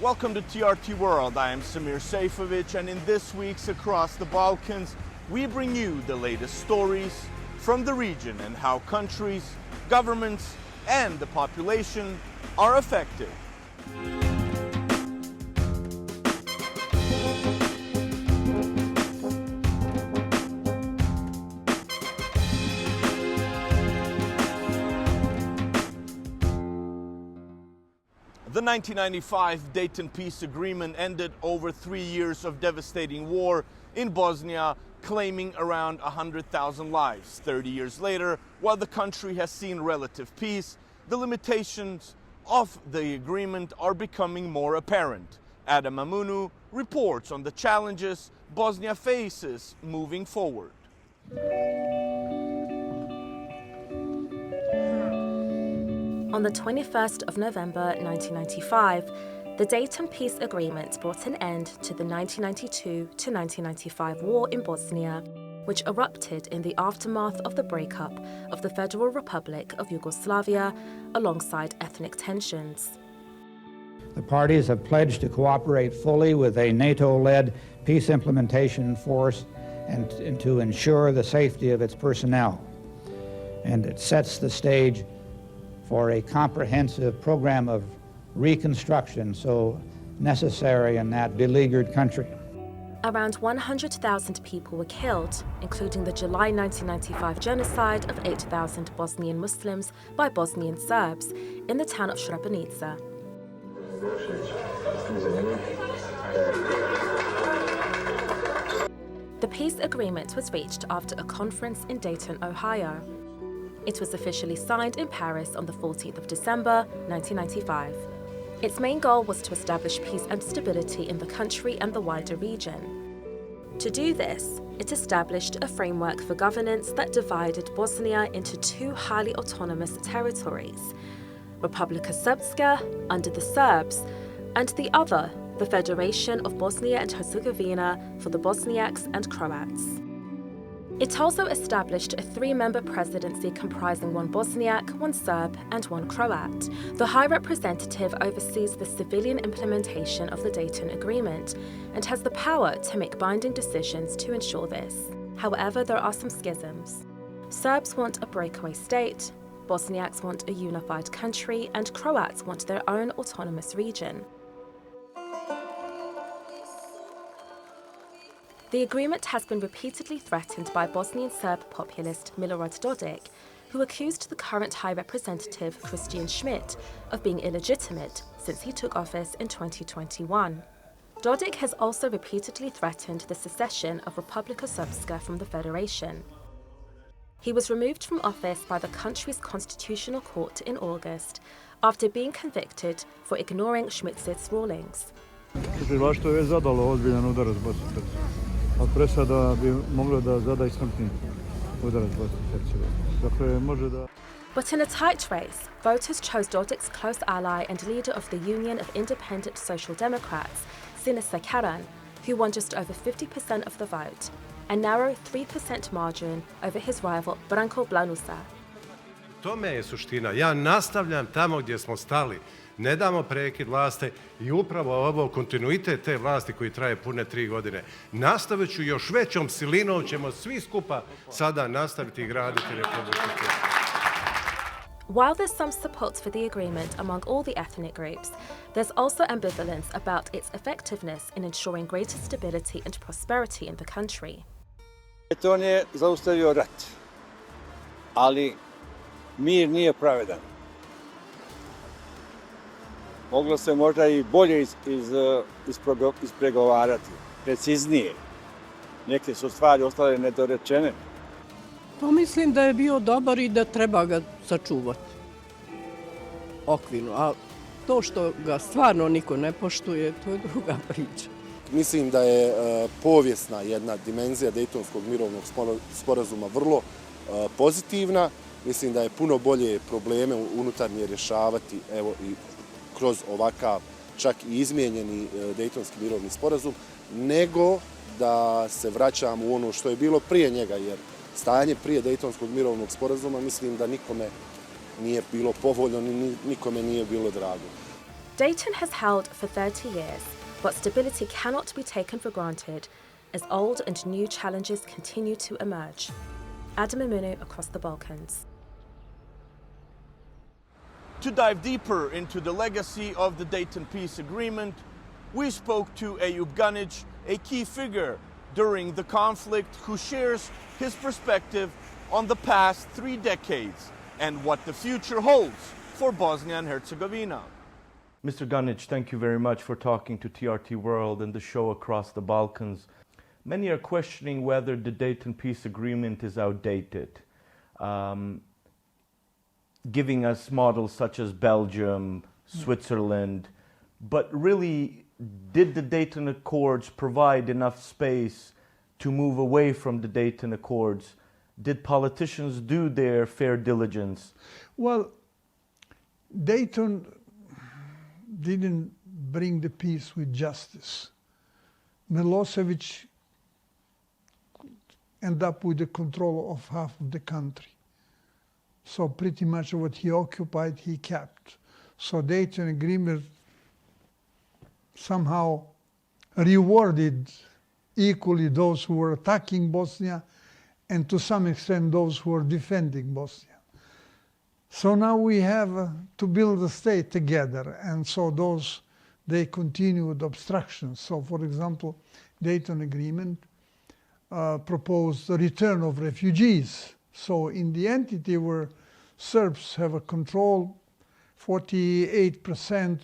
Welcome to TRT World. I am Semir Sejfovic, and in this week's Across the Balkans, we bring you the latest stories from the region and how countries, governments, and the population are affected. The 1995 Dayton Peace Agreement ended over 3 years of devastating war in Bosnia, claiming around 100,000 lives. 30 years later, while the country has seen relative peace, the limitations of the agreement are becoming more apparent. Adam Amunu reports on the challenges Bosnia faces moving forward. On the 21st of November 1995, the Dayton Peace Agreement brought an end to the 1992 to 1995 war in Bosnia, which erupted in the aftermath of the breakup of the Federal Republic of Yugoslavia alongside ethnic tensions. The parties have pledged to cooperate fully with a NATO-led peace implementation force and to ensure the safety of its personnel. And it sets the stage for a comprehensive program of reconstruction so necessary in that beleaguered country. Around 100,000 people were killed, including the July 1995 genocide of 8,000 Bosnian Muslims by Bosnian Serbs in the town of Srebrenica. The peace agreement was reached after a conference in Dayton, Ohio. It was officially signed in Paris on the 14th of December, 1995. Its main goal was to establish peace and stability in the country and the wider region. To do this, it established a framework for governance that divided Bosnia into two highly autonomous territories, Republika Srpska, under the Serbs, and the other, the Federation of Bosnia and Herzegovina, for the Bosniaks and Croats. It also established a three-member presidency comprising one Bosniak, one Serb, and one Croat. The High Representative oversees the civilian implementation of the Dayton Agreement and has the power to make binding decisions to ensure this. However, there are some schisms. Serbs want a breakaway state, Bosniaks want a unified country, and Croats want their own autonomous region. The agreement has been repeatedly threatened by Bosnian Serb populist Milorad Dodik, who accused the current High Representative Christian Schmidt of being illegitimate since he took office in 2021. Dodik has also repeatedly threatened the secession of Republika Srpska from the Federation. He was removed from office by the country's constitutional court in August after being convicted for ignoring Schmidt's rulings. Tužilaštvo je zadalo ozbiljan udarac Bosni i Hercegovini. A presada bi mogla da zada i smrtni udarac Bosni i Hercegovini. Dakle, može da... But in a tight race, voters chose Dodik's close ally and leader of the Union of Independent Social Democrats, Semir Sejfovic, who won just over 50% of the vote, a narrow 3% margin over his rival Branko Blanusa. Tome je suština. Ja nastavljam tamo gdje smo stali. Ne damo prekid vlasti i upravo ovo kontinuitet te vlasti koji traje pune 3 godine. Nastavit ću još većom silinom, ćemo svi skupa sada nastaviti graditi Republiku Srpsku. While there's some support for the agreement among all the ethnic groups, there's also ambivalence about its effectiveness in ensuring greater stability and prosperity in the country. On je zaustavio rat, ali mir nije pravedan. Moglo se možda i bolje ispregovarati, preciznije. Neke su stvari ostale nedorečene. Pa mislim da je bio dobar i da treba ga sačuvati okvirno, a to što ga stvarno niko ne poštuje, to je druga priča. Mislim da je povijesna jedna dimenzija Dejtonskog mirovnog sporazuma vrlo pozitivna. Mislim da je puno bolje probleme unutarnje rješavati evo i kroz ovakav čak i izmijenjeni Dejtonski mirovni sporazum, nego da se vraćamo u ono što je bilo prije njega, jer stanje prije Dejtonskog mirovnog sporazuma mislim da nikome nije bilo povoljno, nikome nije bilo drago. Dayton has held for 30 years, but stability cannot be taken for granted as old and new challenges continue to emerge. Adam Imunu across the Balkans. To dive deeper into the legacy of the Dayton Peace Agreement, we spoke to Eyüp Ganic, a key figure during the conflict, who shares his perspective on the past 3 decades and what the future holds for Bosnia and Herzegovina. Mr. Ganic, thank you very much for talking to TRT World and the show across the Balkans. Many are questioning whether the Dayton Peace Agreement is outdated, giving us models such as Belgium, Switzerland, but really, did the Dayton Accords provide enough space to move away from the Dayton Accords? Did politicians do their fair diligence? Well, Dayton didn't bring the peace with justice. Milosevic ended up with the control of half of the country. So pretty much what he occupied, he kept. So Dayton Agreement somehow rewarded equally those who were attacking Bosnia and to some extent those who were defending Bosnia. So now we have to build a state together, and so they continued obstructions. So for example, Dayton Agreement proposed the return of refugees. So in the entity where Serbs have a control, 48%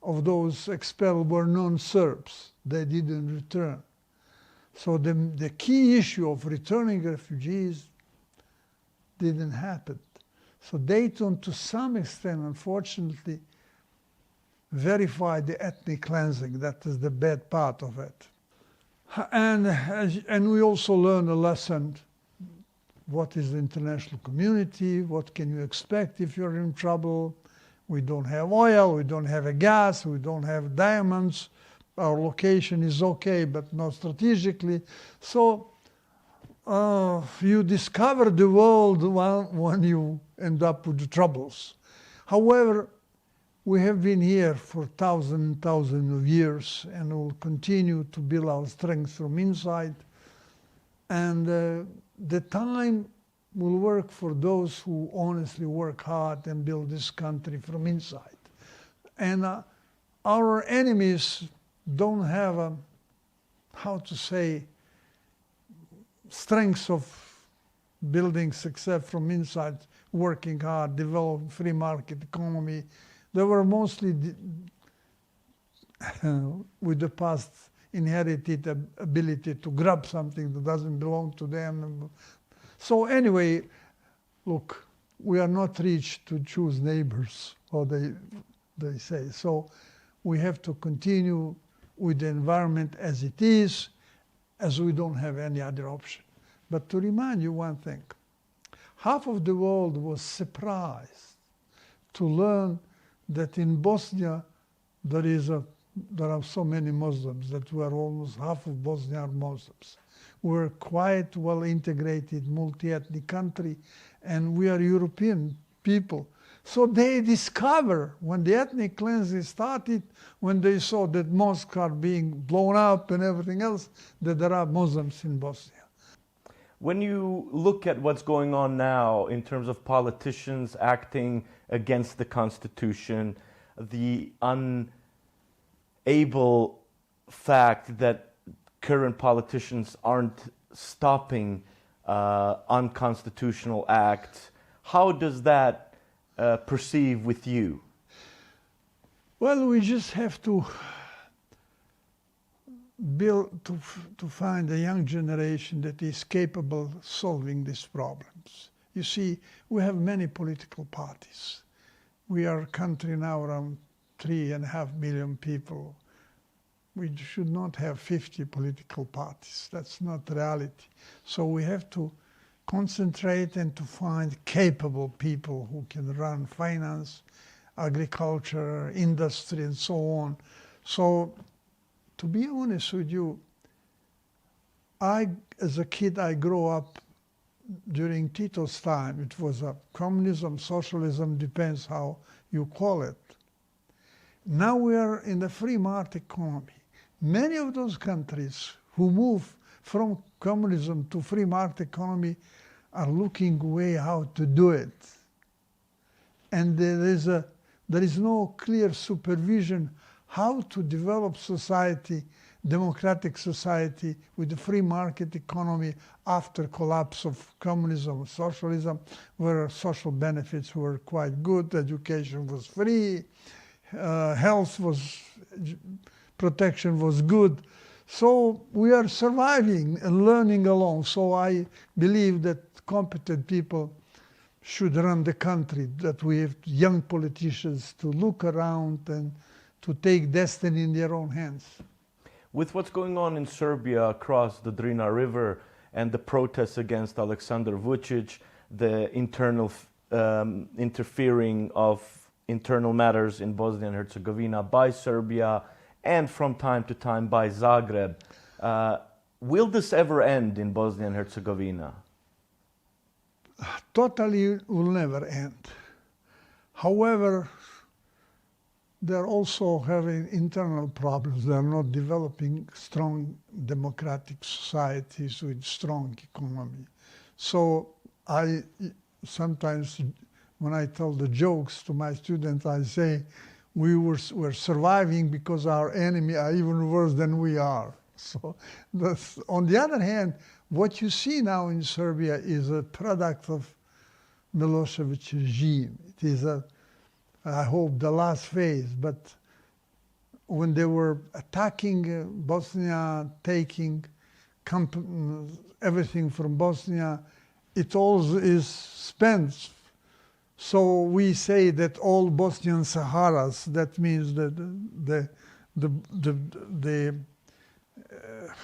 of those expelled were non-Serbs. They didn't return. So the key issue of returning refugees didn't happen. So Dayton, to some extent, unfortunately, verified the ethnic cleansing. That is the bad part of it. And we also learned a lesson. What is the international community? What can you expect if you're in trouble? We don't have oil, we don't have a gas, we don't have diamonds. Our location is okay, but not strategically. So you discover the world when you end up with the troubles. However, we have been here for thousands of years and will continue to build our strength from inside. And the time will work for those who honestly work hard and build this country from inside. And our enemies don't have strengths of building success from inside, working hard, developing free market economy. They were mostly with the past inherited ability to grab something that doesn't belong to them. So anyway, look, we are not rich to choose neighbors, or they say. So we have to continue with the environment as it is, as we don't have any other option. But to remind you one thing, half of the world was surprised to learn that in Bosnia there are so many Muslims, that we are almost half of Bosnia are Muslims. We're quite well integrated, multi-ethnic country, and we are European people. So they discover, when the ethnic cleansing started, when they saw that mosques are being blown up and everything else, that there are Muslims in Bosnia. When you look at what's going on now in terms of politicians acting against the Constitution, the unable fact that current politicians aren't stopping unconstitutional acts, how does that perceive with you? Well, we just have to to find a young generation that is capable of solving these problems. You see, we have many political parties. We are a country now around 3.5 million people. We should not have 50 political parties. That's not reality. So we have to concentrate and to find capable people who can run finance, agriculture, industry, and so on. So, to be honest with you, as a kid, I grew up during Tito's time. It was a communism, socialism, depends how you call it. Now we are in the free market economy. Many of those countries who move from communism to free market economy are looking way how to do it. And there is no clear supervision how to develop society, democratic society with the free market economy after collapse of communism, socialism, where social benefits were quite good, education was free, health was, protection was good. So we are surviving and learning along. So I believe that competent people should run the country, that we have young politicians to look around and to take destiny in their own hands. With what's going on in Serbia across the Drina River and the protests against Aleksandar Vučić, the internal interfering of internal matters in Bosnia and Herzegovina by Serbia and from time to time by Zagreb, will this ever end in Bosnia and Herzegovina? Totally will never end. However, they're also having internal problems. They're not developing strong democratic societies with strong economy. So I sometimes, when I tell the jokes to my students, I say, we're surviving because our enemy are even worse than we are. So on the other hand, what you see now in Serbia is a product of Milošević regime. It is I hope the last phase, but when they were attacking Bosnia, taking everything from Bosnia, it all is spent. So we say that all Bosnian Saharas, that means that the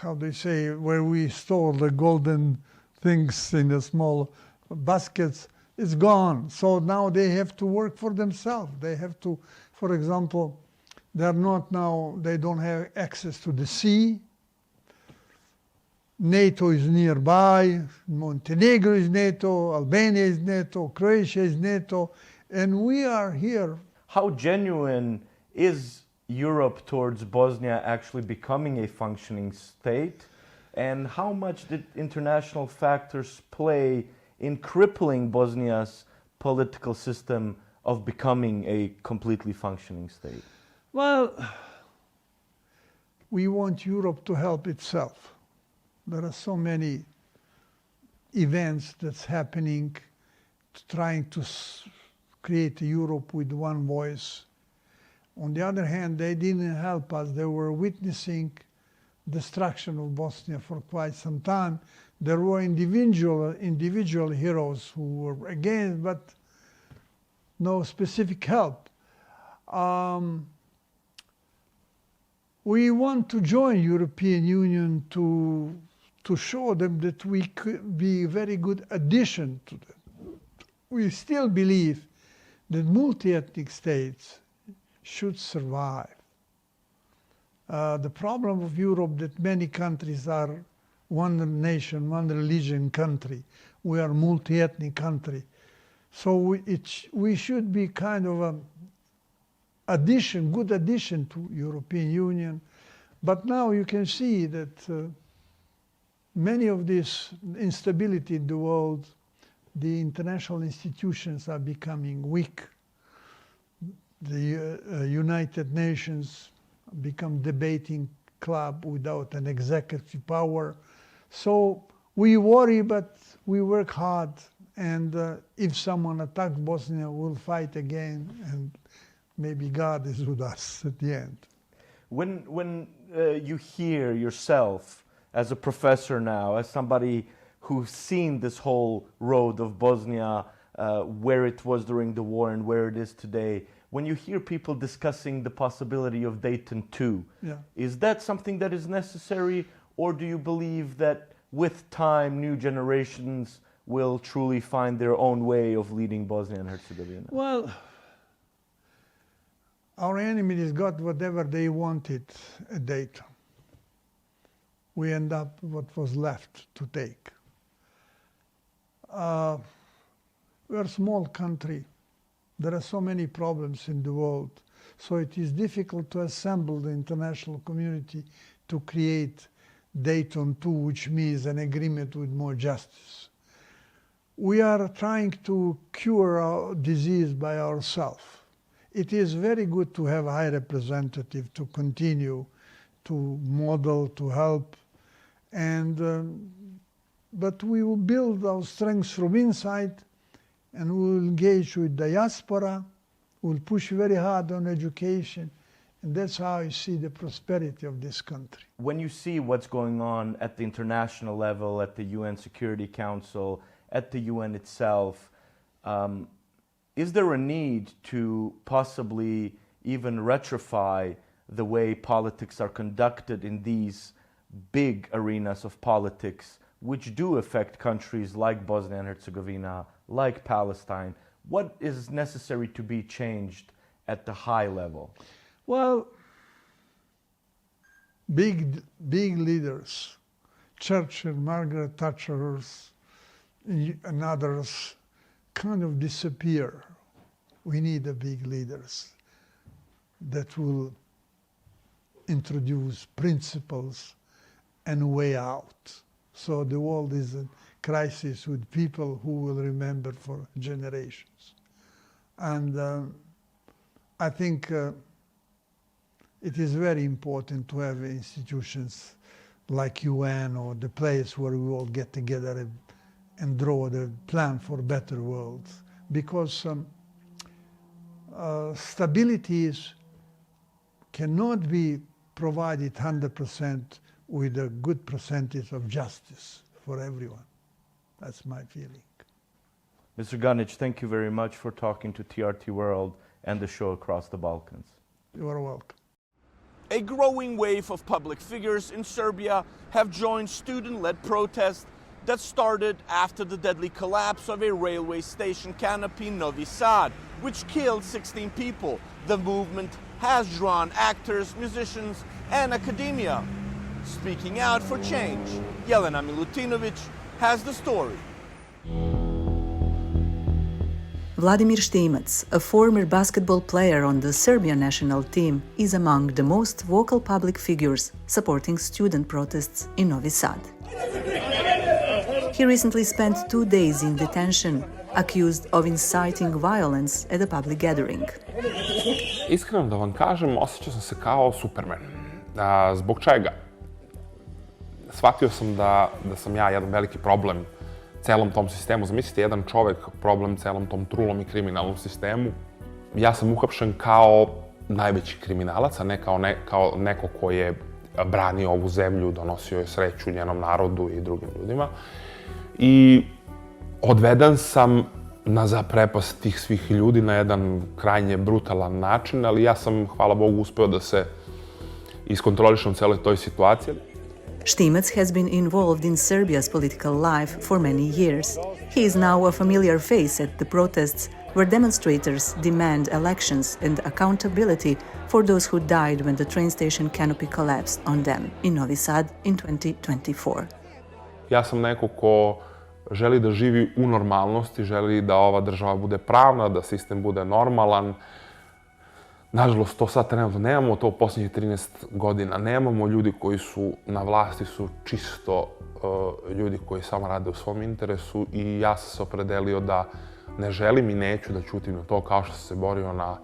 how they say, where we store the golden things in the small baskets, is gone. So now they have to work for themselves. They have to, for example, they don't have access to the sea. NATO is nearby, Montenegro is NATO, Albania is NATO, Croatia is NATO, and we are here. How genuine is Europe towards Bosnia actually becoming a functioning state? And how much did international factors play in crippling Bosnia's political system of becoming a completely functioning state? Well, we want Europe to help itself. There are so many events that's happening, trying to create a Europe with one voice. On the other hand, they didn't help us. They were witnessing destruction of Bosnia for quite some time. There were individual heroes who were against, but no specific help. We want to join European Union to show them that we could be a very good addition to them. We still believe that multi-ethnic states should survive. The problem of Europe that many countries are one nation, one religion country. We are a multi-ethnic country. So we should be kind of an addition, good addition to European Union. But now you can see that many of this instability in the world, the international institutions are becoming weak. The United Nations become debating club without an executive power. So we worry, but we work hard. And if someone attacks Bosnia, we'll fight again. And maybe God is with us at the end. When you hear yourself as a professor now, as somebody who's seen this whole road of Bosnia, where it was during the war and where it is today, when you hear people discussing the possibility of Dayton II, is that something that is necessary, or do you believe that with time, new generations will truly find their own way of leading Bosnia and Herzegovina? Well, our enemies got whatever they wanted at Dayton. We end up what was left to take. We're a small country. There are so many problems in the world. So it is difficult to assemble the international community to create Dayton II, which means an agreement with more justice. We are trying to cure our disease by ourselves. It is very good to have a high representative to continue to model, to help, but we will build our strengths from inside, and we will engage with diaspora. We will push very hard on education, and that's how I see the prosperity of this country. When you see what's going on at the international level, at the UN Security Council, at the UN itself, is there a need to possibly even retrofy the way politics are conducted in these big arenas of politics, which do affect countries like Bosnia and Herzegovina, like Palestine? What is necessary to be changed at the high level? Well, big leaders, Churchill, Margaret Thatcher, and others, kind of disappear. We need the big leaders that will introduce principles and a way out. So the world is in crisis with people who will remember for generations. And I think it is very important to have institutions like UN or the place where we all get together and draw the plan for a better world. Because stability cannot be provided 100% with a good percentage of justice for everyone. That's my feeling. Mr. Ganic, thank you very much for talking to TRT World and the show Across the Balkans. You are welcome. A growing wave of public figures in Serbia have joined student-led protests that started after the deadly collapse of a railway station canopy in Novi Sad, which killed 16 people. The movement has drawn actors, musicians, and academia speaking out for change. Jelena Milutinovic has the story. Vladimir Štimac, a former basketball player on the Serbian national team, is among the most vocal public figures supporting student protests in Novi Sad. He recently spent 2 days in detention, accused of inciting violence at a public gathering. Iskreno da vam kažem, osjećao sam se kao Superman. Zbog čega? Shvatio sam da sam ja jedan veliki problem celom tom sistemu. Zamislite, jedan čovek problem celom tom trulom i kriminalnom sistemu. Ja sam uhapšen kao najveći kriminalac, a ne kao neko ko je branio ovu zemlju, donosio je sreću njenom narodu i drugim ljudima. I odveden sam na zaprepast tih svih ljudi na jedan krajnje brutalan način, ali ja sam, hvala Bogu, uspeo da se iskontrolišem u celoj toj situaciji. Štimac has been involved in Serbia's political life for many years. He is now a familiar face at the protests where demonstrators demand elections and accountability for those who died when the train station canopy collapsed on them in Novi Sad in 2024. Ja sam neko ko želi da živi u normalnosti, želi da ova država bude pravna, da sistem bude normalan. Nažalost, to sad trenutno nemamo, to u posljednjih 13 godina nemamo. Ljudi koji su na vlasti su čisto ljudi koji samo rade u svom interesu i ja sam se opredelio da ne želim i neću da ćutim na to kao što sam se borio na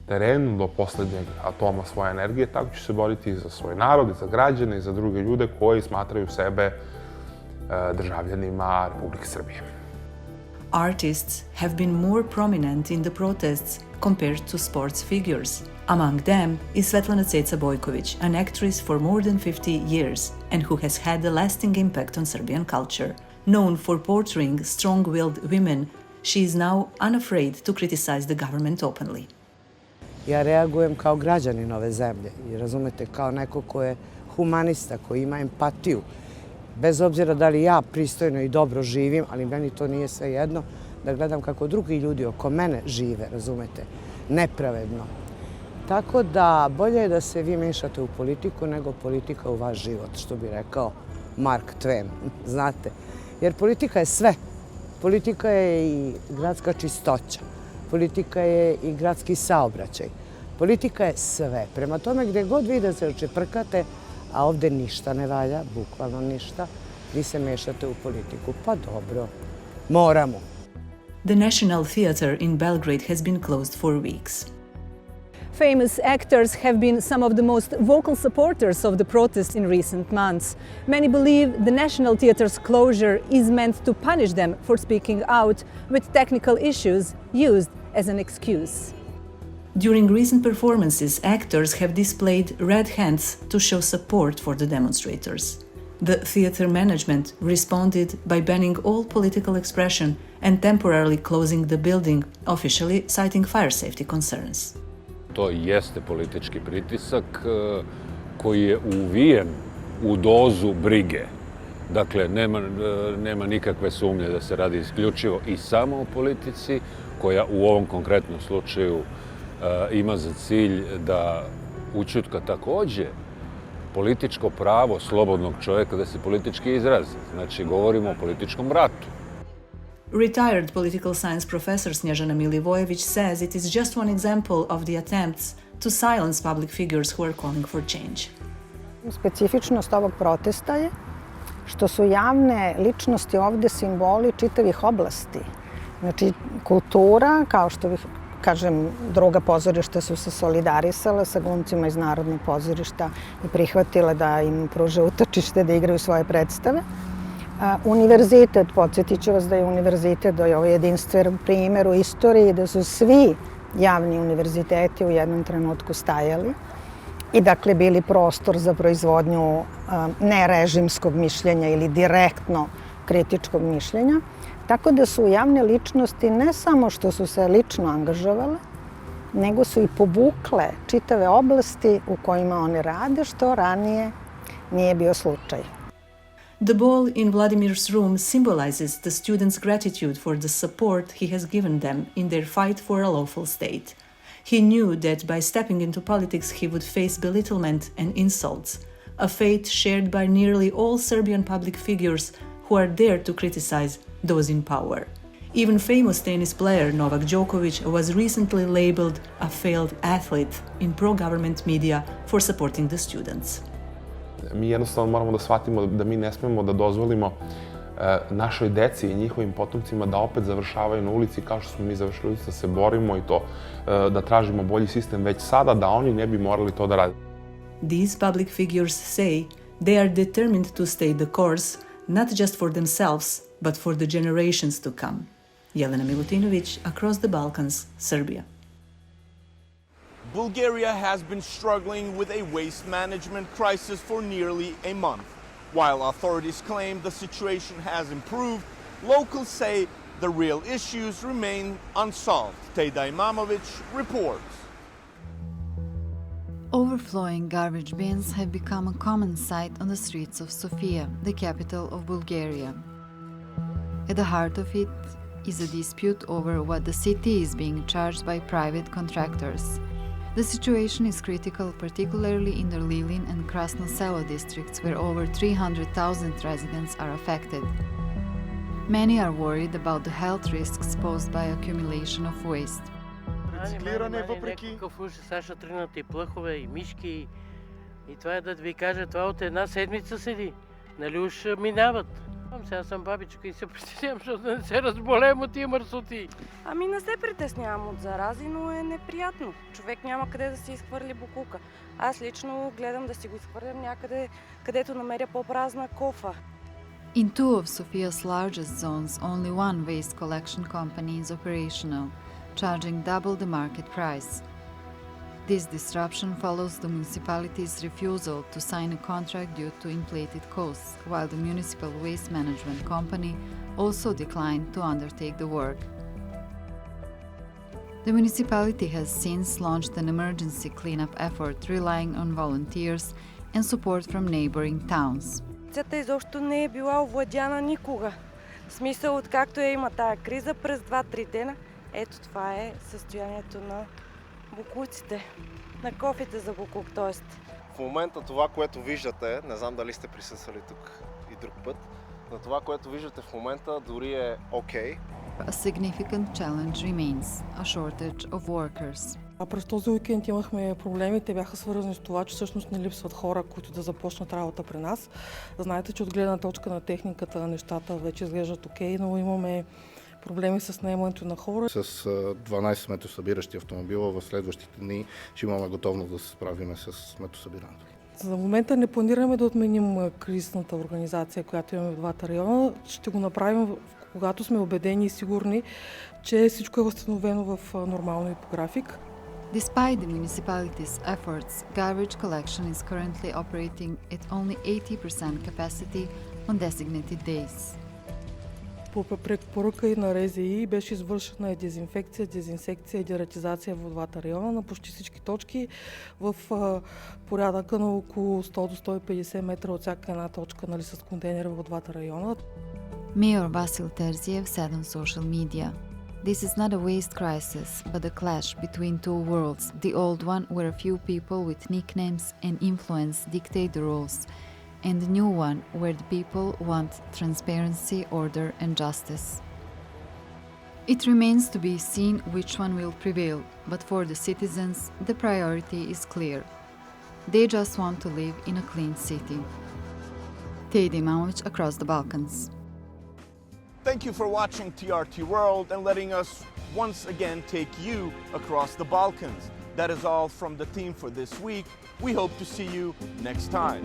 terenu do poslednjeg atoma svoje energije. Tako ću se boriti i za svoj narod, i za građane, i za druge ljude koji smatraju sebe državljanima Republike Srbije. Artists have been more prominent in the protests compared to sports figures. Among them is Svetlana Ceca Bojković, an actress for more than 50 years and who has had a lasting impact on Serbian culture. Known for portraying strong-willed women, she is now unafraid to criticize the government openly. Ja reagujem kao građanin ove zemlje i razumete, kao neko ko je humanista, koji ima empatiju. Bez obzira da li ja pristojno i dobro živim, ali meni to nije svejedno, da gledam kako drugi ljudi oko mene žive, razumete, nepravedno. Tako da bolje je da se vi mešate u politiku nego politika u vaš život, što bi rekao Mark Twain, znate. Jer politika je sve. Politika je i gradska čistoća, politika je i gradski saobraćaj, Politika je sve. Prema tome, gdje god vi da se čeprkate, a ovdje ništa ne valja, bukvalno ništa, vi se mešate u politiku. Pa dobro, moramo. The National Theatre in Belgrade has been closed for weeks. Famous actors have been some of the most vocal supporters of the protests in recent months. Many believe the National Theatre's closure is meant to punish them for speaking out, with technical issues used as an excuse. During recent performances, actors have displayed red hands to show support for the demonstrators. The theatre management responded by banning all political expression and temporarily closing the building, officially citing fire safety concerns. To jeste politički pritisak koji je uvijen u dozu brige. Dakle, nema nikakve sumnje da se radi isključivo i samo o politici, koja u ovom konkretnom slučaju ima za cilj da ućutka takođe političko pravo slobodnog čovjeka da se politički izrazi. Znači, govorimo o političkom ratu. Retired political science professor Snježana Milivojević says it is just one example of the attempts to silence public figures who are calling for change. Specifičnost ovog protesta je što su javne ličnosti ovdje simboli čitavih oblasti. Znači, kultura, kao što bih, kažem, druga pozorišta su se solidarisala sa glumcima iz Narodnog pozorišta i prihvatile da im pruže utočište da igraju svoje predstave. Univerzitet, podsjetit ću vas da je univerzitet, da je ovo jedinstven primjer u istoriji, da su svi javni univerziteti u jednom trenutku stajali i dakle bili prostor za proizvodnju nerežimskog mišljenja ili direktno kritičkog mišljenja. Tako da su javne ličnosti ne samo što su se lično angažovale, nego su i povukle čitave oblasti u kojima one rade, što ranije nije bio slučaj. The ball in Vladimir's room symbolizes the students' gratitude for the support he has given them in their fight for a lawful state. He knew that by stepping into politics he would face belittlement and insults, a fate shared by nearly all Serbian public figures who are there to criticize those in power. Even famous tennis player Novak Djokovic was recently labeled a failed athlete in pro-government media for supporting the students. Mi jednostavno moramo da shvatimo da mi ne smemo da dozvolimo našoj deci i njihovim potomcima da opet završavaju na ulici kao što smo mi završili ulici, da se borimo i to da tražimo bolji sistem već sada, da oni ne bi morali to da rade. These public figures say they are determined to stay the course, not just for themselves, but for the generations to come. Jelena Milutinović, Across the Balkans, Serbia. Bulgaria has been struggling with a waste management crisis for nearly a month. While authorities claim the situation has improved, locals say the real issues remain unsolved. Tejda Imamovic reports. Overflowing garbage bins have become a common sight on the streets of Sofia, the capital of Bulgaria. At the heart of it is a dispute over what the city is being charged by private contractors. The situation is critical, particularly in the Lilin and Krasno Selo districts, where over 300,000 residents are affected. Many are worried about the health risks posed by accumulation of waste. Рециклиране въпреки... Някакъв уж сега ще тръгнат и плъхове, и мишки. И това е да ви кажа, това от една седмица седи. Нали уж минават. Сега съм бабичка и се притеснявам, защото не се разболеем от тия мърсоти. Ами не се притеснявам от зарази, но е неприятно. Човек няма къде да си изхвърли бокука. Аз лично гледам да си го изхвърлям някъде, където намеря по-празна кофа. In two of Sofia's largest zones, only one waste collection company is operational, charging double the market price. This disruption follows the municipality's refusal to sign a contract due to inflated costs, while the municipal waste management company also declined to undertake the work. The municipality has since launched an emergency cleanup effort, relying on volunteers and support from neighboring towns. Тя изобщо не е била овладяна никога. В смисъл, откакто има тая криза през 2-3 дена, ето това е състоянието на бокуците, на кофите за бокук, т.е. В момента това, което виждате, не знам дали сте присъствали тук и друг път, но това, което виждате в момента дори е окей. A significant challenge remains, a shortage of workers. През този уикенд имахме проблеми. Те бяха свързани с това, че всъщност не липсват хора, които да започнат работа при нас. Знаете, че от гледна точка на техниката нещата вече изглеждат окей, но имаме проблеми с наемането на хора. С 12 сметосъбиращи автомобила в следващите дни ще имаме готовност да се справим с сметосъбирането. За момента не планираме да отменим кризисната организация, която имаме в двата района. Ще го направим, когато сме убедени и сигурни, че всичко е възстановено в нормално и по график. Despite the municipality's efforts, garbage collection is currently operating at only 80% capacity on designated days. По препоръка и на РЗИ беше извършена дезинфекция, дезинсекция и дератизация в двата района на почти всички точки в порядъка на около 100 до 150 метра от всяка една точка, нали, с контейнери в двата района. Mayor Vasil Terziev said on social media, "This is not a waste crisis, but a clash between two worlds, the old one where a few people with nicknames and influence dictate the rules, and the new one where the people want transparency, order and justice." It remains to be seen which one will prevail, but for the citizens, the priority is clear. They just want to live in a clean city. Tejde Imamovic, across the Balkans. Thank you for watching TRT World and letting us once again take you across the Balkans. That is all from the team for this week. We hope to see you next time.